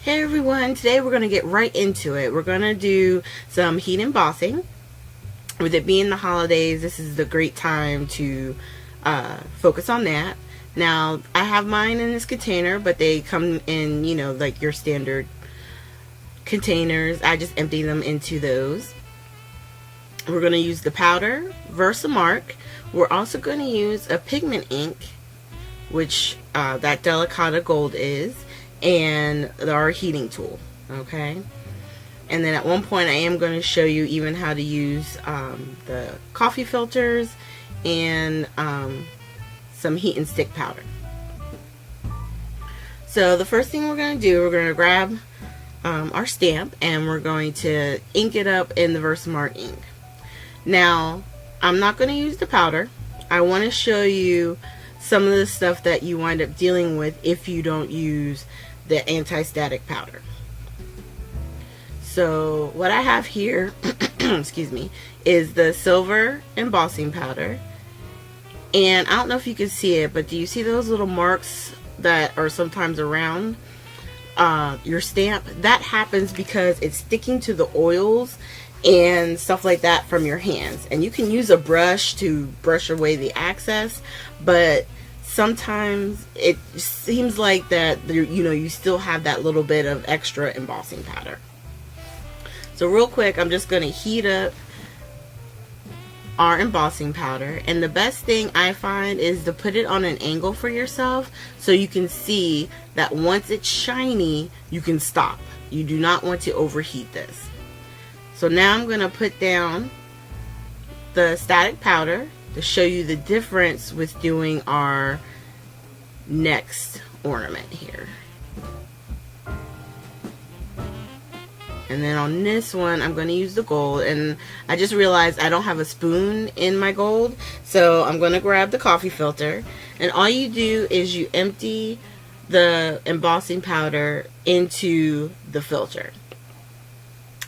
Hey everyone, today we're going to get right into it. We're going to do some heat embossing. With it being the holidays, this is the great time to focus on that. Now, I have mine in this container, but they come in, you know, like your standard containers. I just empty them into those. We're going to use the powder, Versamark. We're also going to use a pigment ink, which that Delicata Gold is, and our heating tool. Okay, and then at one point I am going to show you even how to use the coffee filters and some heat and stick powder. So the first thing we're going to do, we're going to grab our stamp and we're going to ink it up in the Versamark ink. Now, I'm not going to use the powder. I want to show you some of the stuff that you wind up dealing with if you don't use the anti-static powder. So what I have here excuse me, is the silver embossing powder, and I don't know if you can see it, but do you see those little marks that are sometimes around your stamp? That happens because it's sticking to the oils and stuff like that from your hands, and you can use a brush to brush away the excess, but sometimes it seems like that you still have that little bit of extra embossing powder. So real quick, I'm just going to heat up our embossing powder, and the best thing I find is to put it on an angle for yourself so you can see that once it's shiny you can stop. You do not want to overheat this. So now I'm going to put down the static powder to show you the difference with doing our next ornament here. And then on this one I'm going to use the gold, and I just realized I don't have a spoon in my gold, so I'm going to grab the coffee filter, and all you do is you empty the embossing powder into the filter.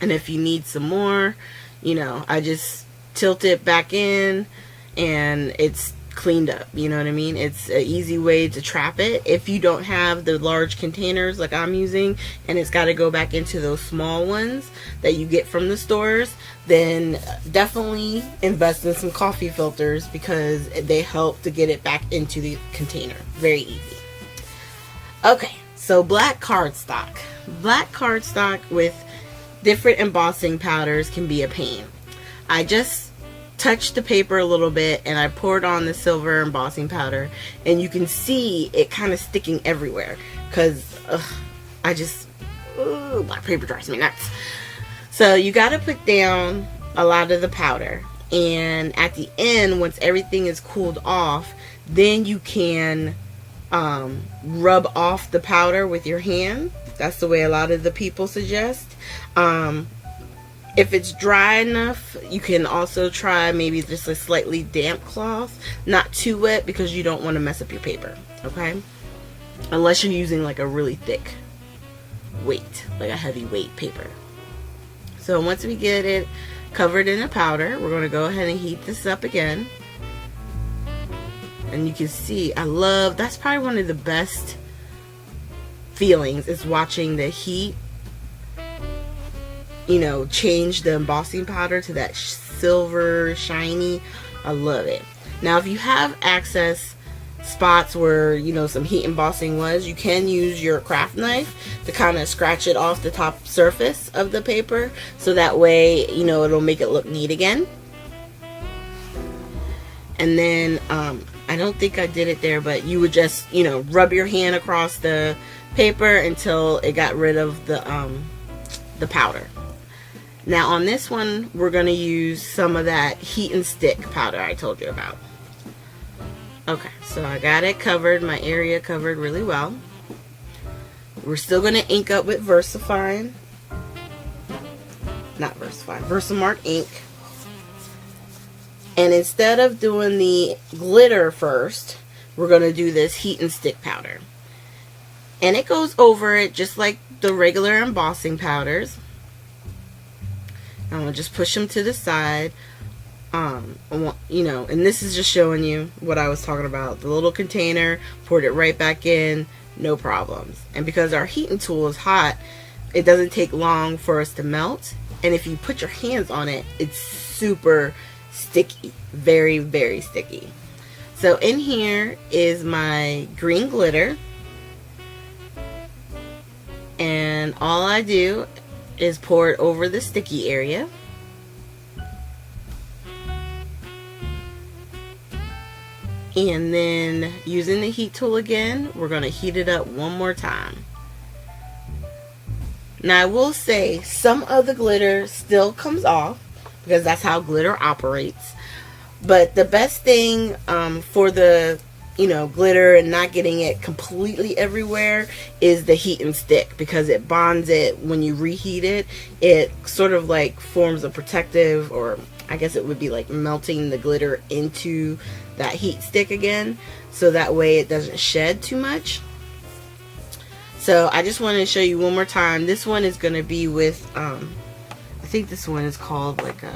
And if you need some more, I just tilt it back in and it's cleaned up. You know what I mean? It's an easy way to trap it if you don't have the large containers like I'm using, and it's got to go back into those small ones that you get from the stores. Then definitely invest in some coffee filters because they help to get it back into the container. Very easy. Okay, so black cardstock. Black cardstock with different embossing powders can be a pain. I just touched the paper a little bit and I poured on the silver embossing powder, and you can see it kind of sticking everywhere because black paper drives me nuts. So you got to put down a lot of the powder, and at the end, once everything is cooled off, then you can rub off the powder with your hand. That's the way a lot of the people suggest. If it's dry enough, you can also try maybe just a slightly damp cloth, not too wet because you don't want to mess up your paper, okay? Unless you're using like a really thick weight, like a heavy weight paper. So once we get it covered in the powder, we're going to go ahead and heat this up again. And you can see, that's probably one of the best feelings is watching the heat change the embossing powder to that silver shiny. I love it. Now if you have access spots where some heat embossing was, you can use your craft knife to kind of scratch it off the top surface of the paper, so that way it'll make it look neat again. And then I don't think I did it there, but you would just rub your hand across the paper until it got rid of the powder. Now on this one, we're going to use some of that heat and stick powder I told you about. Okay, so I got it covered, my area covered really well. We're still going to ink up with Versamark ink. And instead of doing the glitter first, we're going to do this heat and stick powder. And it goes over it just like the regular embossing powders. I'm going to just push them to the side. And this is just showing you what I was talking about. The little container, poured it right back in, no problems. And because our heating tool is hot, it doesn't take long for us to melt. And if you put your hands on it, it's super sticky, very, very sticky. So in here is my green glitter, and all I do is pour it over the sticky area. And then using the heat tool again, we're going to heat it up one more time. Now I will say some of the glitter still comes off because that's how glitter operates. But the best thing for the glitter and not getting it completely everywhere is the heat and stick, because it bonds it when you reheat it. It sort of like forms a protective, or I guess it would be like melting the glitter into that heat stick again, so that way it doesn't shed too much. So I just wanted to show you one more time. This one is going to be with I think this one is called like a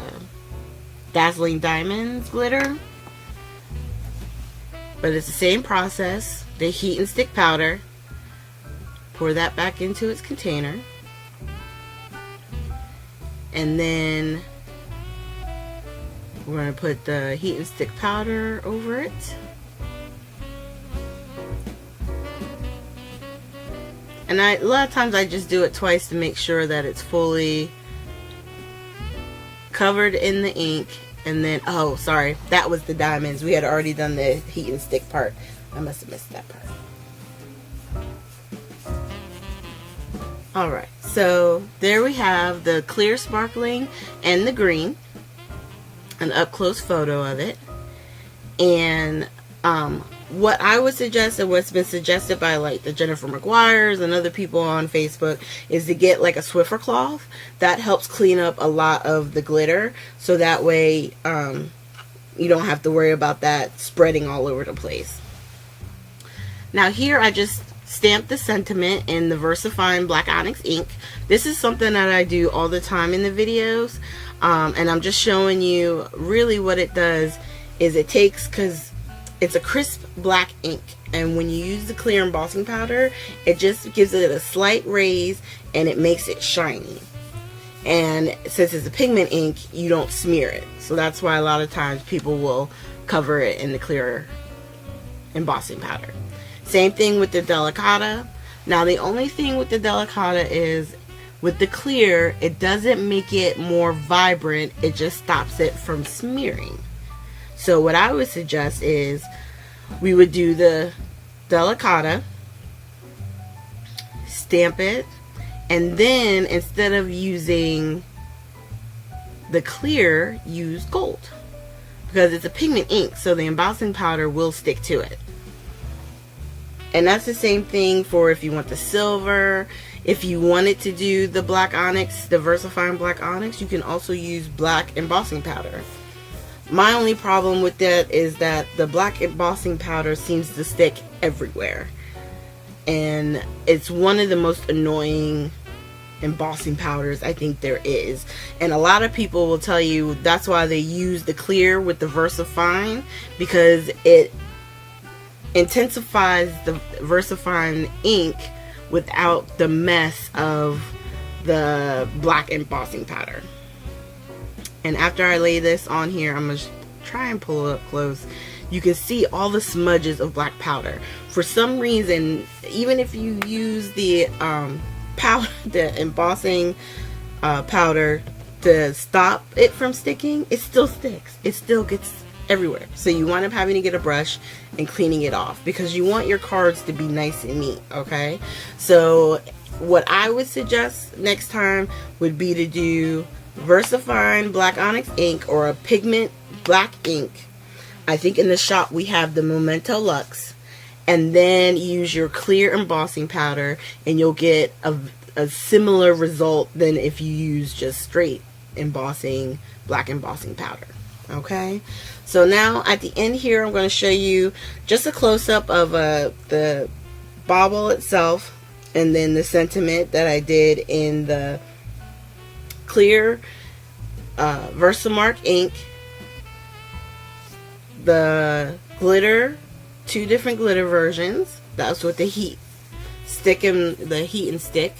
Dazzling Diamonds glitter, but it's the same process. The heat and stick powder, pour that back into its container, and then we're going to put the heat and stick powder over it. And a lot of times I just do it twice to make sure that it's fully covered in the ink. And then, oh sorry, that was the diamonds. We had already done the heat and stick part. I must have missed that part. Alright, so there we have the clear sparkling and the green. An up close photo of it. And what I would suggest, and what's been suggested by like the Jennifer McGuires and other people on Facebook, is to get like a Swiffer cloth. That helps clean up a lot of the glitter, so that way you don't have to worry about that spreading all over the place. Now here I just stamped the sentiment in the VersaFine Black Onyx ink. This is something that I do all the time in the videos, and I'm just showing you really what it does is it takes, because it's a crisp black ink, and when you use the clear embossing powder, it just gives it a slight raise and it makes it shiny. And since it's a pigment ink, you don't smear it, so that's why a lot of times people will cover it in the clear embossing powder. Same thing with the Delicata. Now the only thing with the Delicata is with the clear, it doesn't make it more vibrant, it just stops it from smearing. So what I would suggest is we would do the Delicata, stamp it, and then instead of using the clear, use gold, because it's a pigment ink, so the embossing powder will stick to it. And that's the same thing for if you want the silver. If you wanted to do the black onyx, the VersaFine Black Onyx, you can also use black embossing powder. My only problem with that is that the black embossing powder seems to stick everywhere. And it's one of the most annoying embossing powders I think there is. And a lot of people will tell you that's why they use the clear with the VersaFine, because it intensifies the VersaFine ink without the mess of the black embossing powder. And after I lay this on here, I'm going to try and pull it up close. You can see all the smudges of black powder. For some reason, even if you use the powder, the embossing powder to stop it from sticking, it still sticks. It still gets everywhere. So you wind up having to get a brush and cleaning it off, because you want your cards to be nice and neat, okay? So what I would suggest next time would be to do VersaFine Black Onyx ink or a pigment black ink. I think in the shop we have the Memento Luxe, and then use your clear embossing powder and you'll get a similar result than if you use just straight embossing, black embossing powder. Okay, so now at the end here I'm going to show you just a close-up of the bauble itself, and then the sentiment that I did in the clear Versamark ink, the glitter, two different glitter versions. That's with the heat stick in the heat and stick.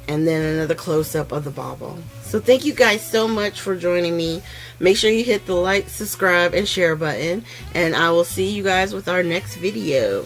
And then another close-up of the bauble. So thank you guys so much for joining me. Make sure you hit the like, subscribe, and share button. And I will see you guys with our next video.